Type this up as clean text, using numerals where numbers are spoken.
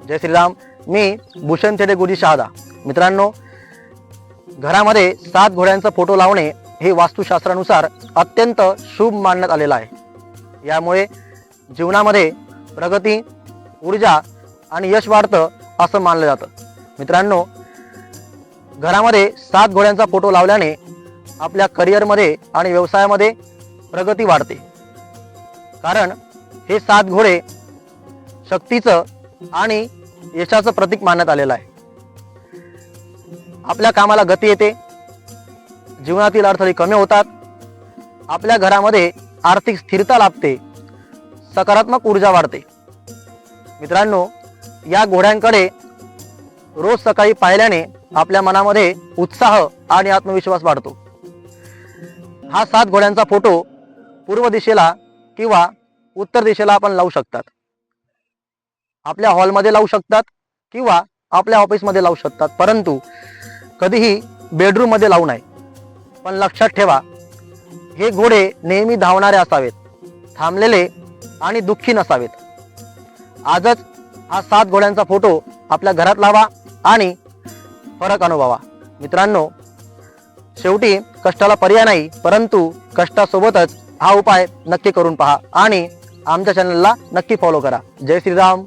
जय श्रीराम. मी भूषण थेडे गुरुजी शहादा. मित्रांनो, घरामध्ये 7 घोड्यांचा फोटो लावणे हे वास्तुशास्त्रानुसार अत्यंत शुभ मानण्यात आलेलं आहे. यामुळे जीवनामध्ये प्रगती, ऊर्जा आणि यश वाढतं असं मानलं जातं. मित्रांनो, घरामध्ये 7 घोड्यांचा फोटो लावल्याने आपल्या करिअरमध्ये आणि व्यवसायामध्ये प्रगती वाढते. कारण हे 7 घोडे शक्तीचं आणि यशाचं प्रतीक मानण्यात आलेलं आहे. आपल्या कामाला गती येते, जीवनातील अडथळे कमी होतात, आपल्या घरामध्ये आर्थिक स्थिरता लाभते, सकारात्मक ऊर्जा वाढते. मित्रांनो, या घोड्यांकडे रोज सकाळी पाहिल्याने आपल्या मनामध्ये उत्साह आणि आत्मविश्वास वाढतो. हा 7 घोड्यांचा फोटो पूर्व दिशेला किंवा उत्तर दिशेला आपण लावू शकतात. आपल्या हॉलमध्ये लावू शकतात किंवा आपल्या ऑफिसमध्ये लावू शकतात, परंतु कधीही बेडरूम मध्ये लावू नये. पण लक्षात ठेवा, हे घोडे नेहमी धावणारे असावेत, थांबलेले आणि दुःखी नसावेत. आजच हा 7 घोड्यांचा फोटो आपल्या घरात लावा आणि फरक अनुभवा. मित्रांनो, शेवटी कष्टाला पर्याय नाही, परंतु कष्टासोबतच हा उपाय नक्की करून पहा आणि आमच्या चॅनलला नक्की फॉलो करा. जय श्रीराम.